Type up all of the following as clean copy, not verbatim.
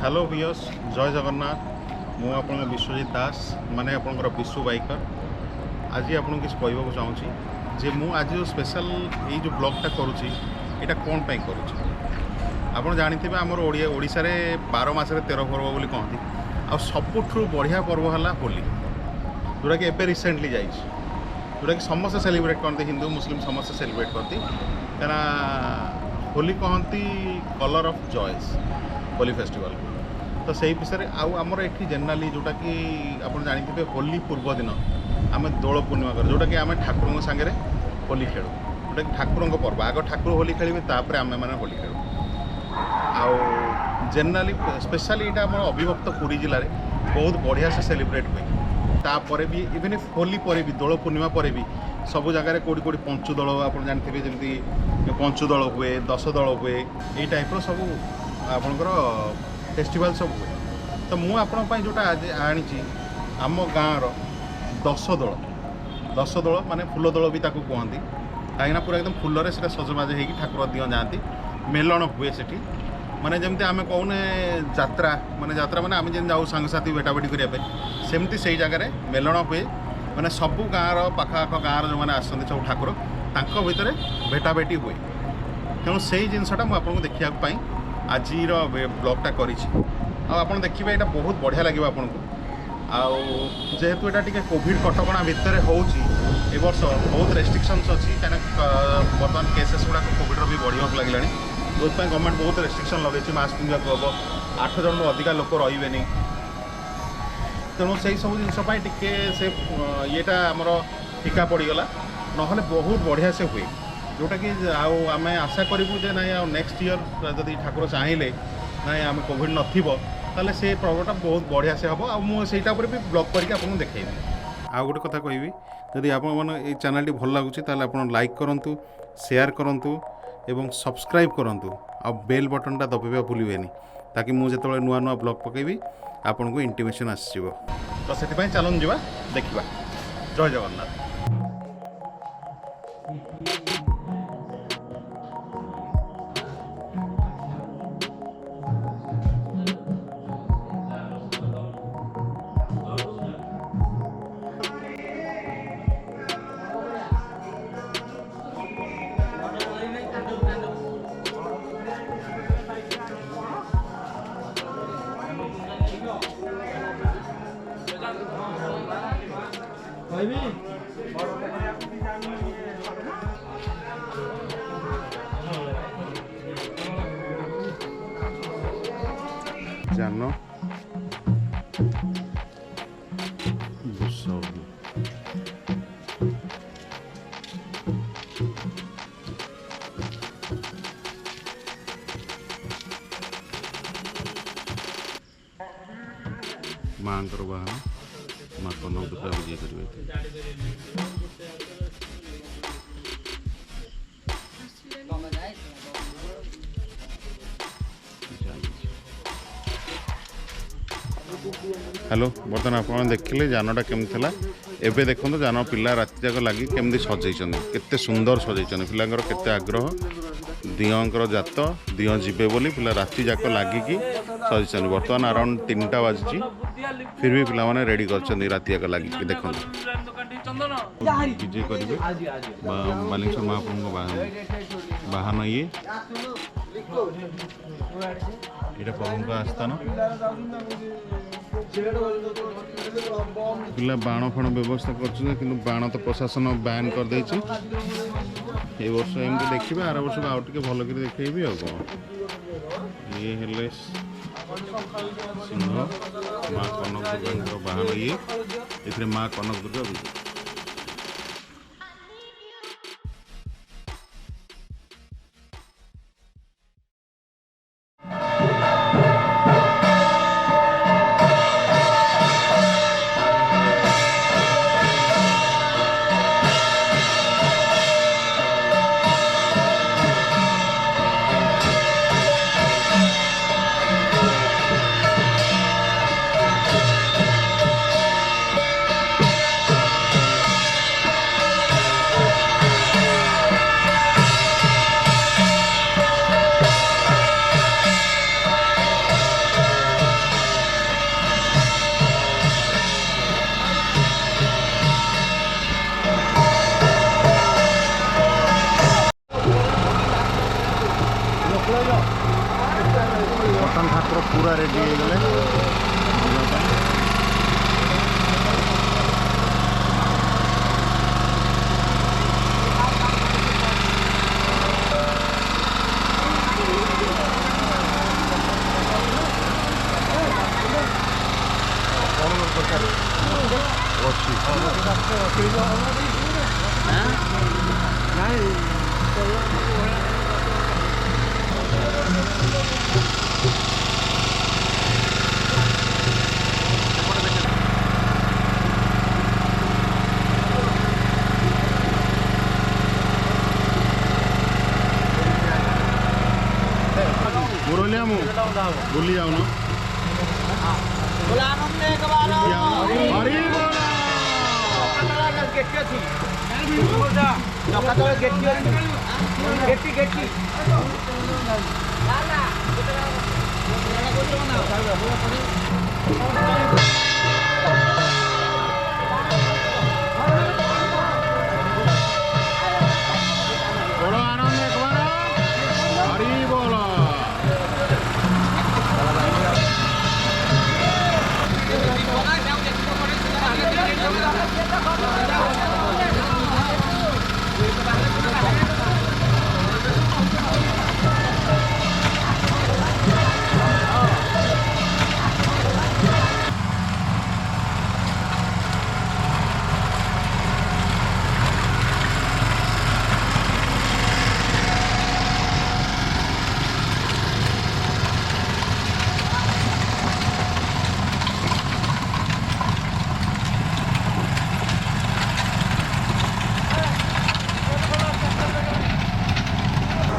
Hello wears जय जगन्नाथ मु आप विश्वजीत दास माने आपंकर विश्व बाइकर आज आपको किसी कहवाक चाहूँगी जे मु आज जो स्पेशल ये जो ब्लॉगटा करुँची यहाँ कौन पाई करुँची आप जानते आमर ओडिशा रे 12 मासरे 13 पर्व बोली कहती आ सबुठू बढ़िया पर्व है होली जोटा कि एबे रिसेंटली जाइए जोटा कि समस्त सेलिब्रेट करते हिंदू मुस्लिम समस्त सेलिब्रेट करती कहीं होली कहती colour of joys Holi festival तो से विषय आमर ये जेनराली जोटा कि आप जानते होली पूर्व दिन आम दोल पूर्णिमा कर जोटा कि आम ठाकुर सागर होली खेलु जोटा कि ठाकुर पर्व आग ठाकुर होली खेलें तापर आम मैंने होली खेलु आउ जेनराली स्पेशली यहाँ आम अविभक्त पुरी जिले में बहुत बढ़िया से सेलिब्रेट हुए तापर भी इवेन होली पर भी दोल पूर्णिमा पर भी सब जगह कौटी कौटी पंचु दल आप जानते जमी पंचु दल हुए 10 दल हुए ये टाइप सब आपणकर फेस्टिवल सब हुए तो मुझे जोटा आज आनी आम गाँव 10 दल माने फूल दल भी कहती कहीं पूरा एकदम फूल से सजबाज हो ठाकुर दिह जाती मेलन हुए से माने जमती आम कहने जात्रा माने आम जमी जाऊ सांगसाथी बेटाबेटी करने सेमती से जगह मेलन हुए माने सबू गाँव पाखाख गाँव जो मैंने आसते सब ठाकुर तांको भितर भेटाभेटी हुए तेणु से जिनसा मुझे देखा आज ब्लॉगटा करी देखिए यहाँ बहुत बढ़िया लगे आपको जेहेतु यहाँ टी कोविड कटका भितर हो वर्ष बहुत रेस्ट्रिक्शंस अच्छी कहीं बर्तमान केसेस गुड़ाक कोविड भी बढ़िया लगे जो गवर्नमेंट बहुत रेस्ट्रिक्शन लगे मास्क पिंधा हम 8 जन अधिका लोक रे तेणु से सब जिनसपाई से येटा आमर टीका पड़गला ना बहुत बढ़िया से हुए जोटा कि आम आशा करूँ जे ना नेक्स्ट ईयर जदि ठाकुर चाहिए ना आम कोविड नाले से पर्वटा बहुत बढ़िया से हम आईटा भी ब्लॉग करके आपको देखेबी आउ गोटे कथा कहबी जदि आप चैनल टी भल लगुच आप लाइक करूँ शेयर करूँ एवं सब्सक्राइब करूँ आ बेल बटनटा दबाइबा भूलें ताकि मुझे जो नुआ नुआ ब्लॉग पकेबी आपन को इंटिमेशन आसो तो से चलन जा देखा जय जगन्नाथ। जानो माँ बाहन माँ कनक दुर्गा विजय करेंगे हेलो बर्तमान आप देखिले जानटा केमी एबे देखो जान पिला राति जाक लगी केमती सजैन केते सुंदर सजैन पिलांकर केते आग्रह दिहंकर जात दिह जीवे बोली पिला राति जाक लगिकी सजैन बर्तमान अराउंड 3टा बाजी फिर भी पिला माने रेडी कर राति जाक लगिकी देखो विजय करेंगे बालेश्वर महाप्रभु बाहन ये प्रभु का आस्थान पिला बाण फाण व्यवस्था कर बाण तो प्रशासन बैन कर दे वर्ष एमती देखिए आर वर्ष आउ टे भल कर देखेबी आ ये हेले सिंह माँ कनक दुर्गा बाहन ये माँ कनक दुर्गा विजय। पूरा रेडी हो गले मुरलिया मु बुली जाऊ ना बड़ो आनंद एक बार हरी बोला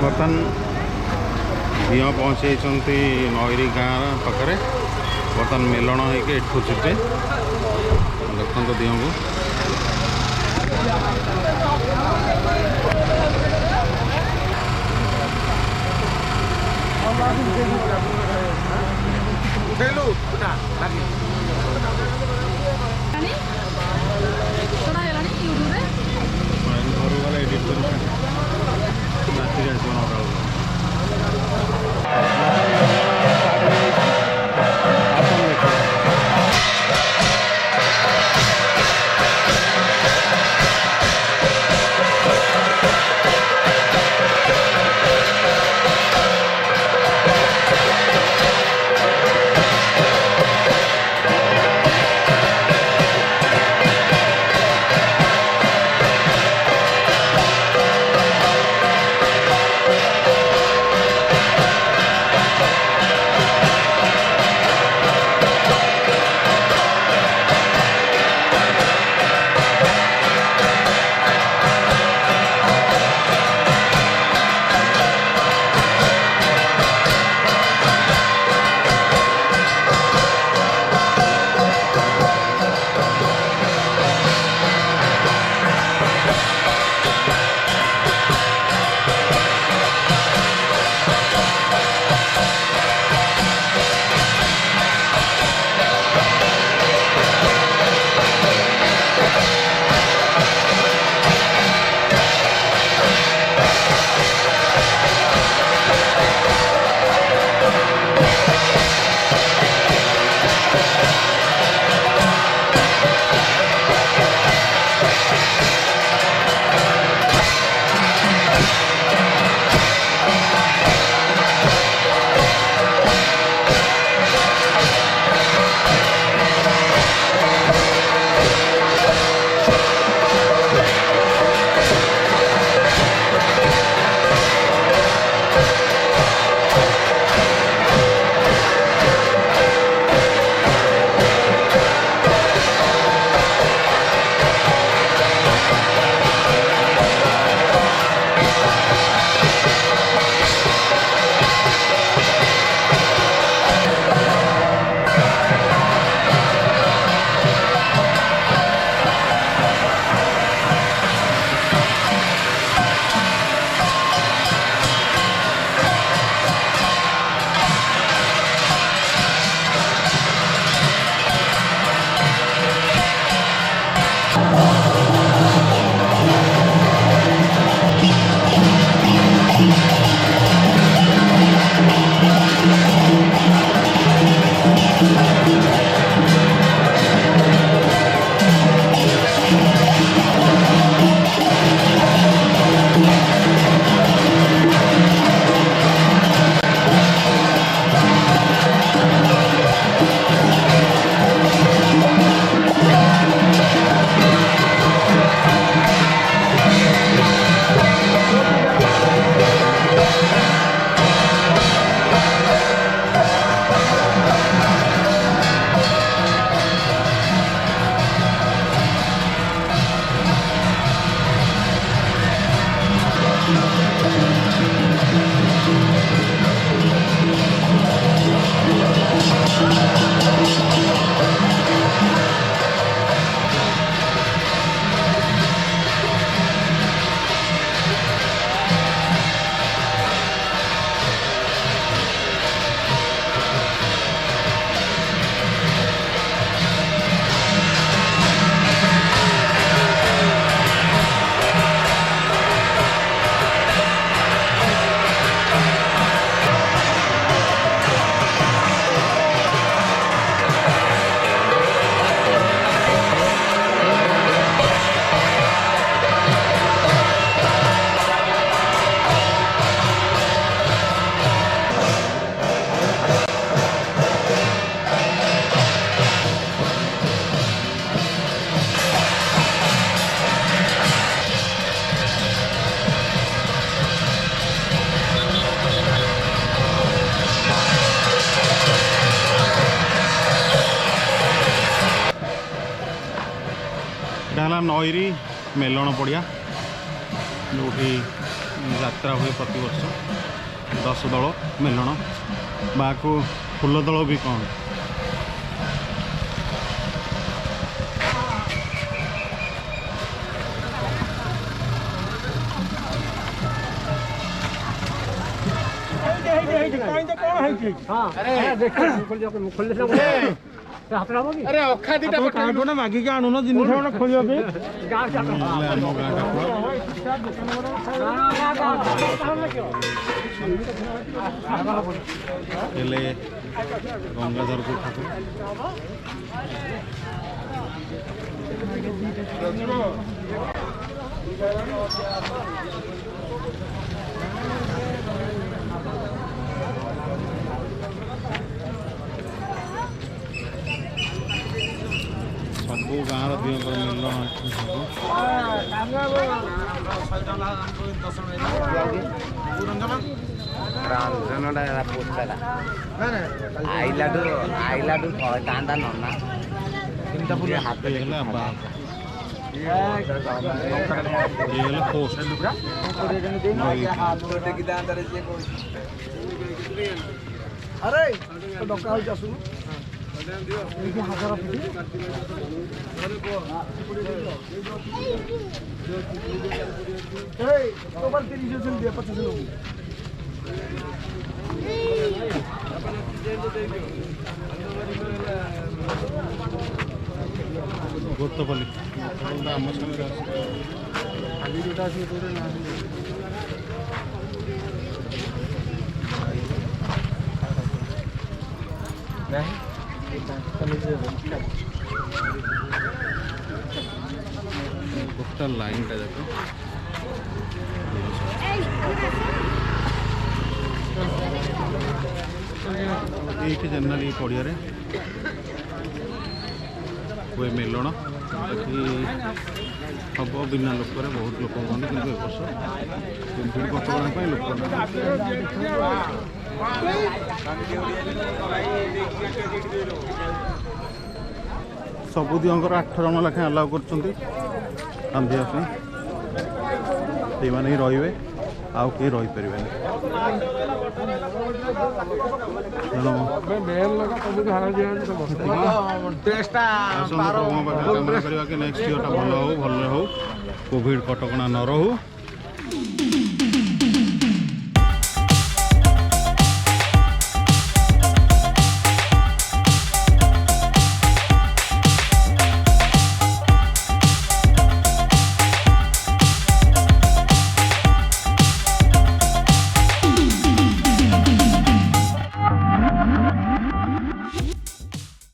बर्तन दिह पहुँचे नईरी गाँव पाखे बर्तन मेलन होठू जीवे देखते दिह को घर गले एडिट कर खैरी मेलण पड़िया जो यात्रा हुए प्रति वर्ष 10 दल मेलण बाको फूल दल भी कौन अरे अखा दीटा मागिक आणुन जिनिस खोलिया गंगाधरपुर ठाकुर सबू गाँव दिवकर मिलन आइलाडू कांदा नन्ना हाथ अरे डका आसुन गोतपल्ली आम गोटा लाइन टा देखो ये जनरल पड़िया हुए मेलण हम बिना लोक बहुत लोक कहते कि वर्ष कोविड कटका लोक सबु दिवकर 8 जन लेखाएं अलाउ कर रांधिया से रे आउ के रही पारे नेक्स्ट ईयर भल हो कोविड कटका न रहू।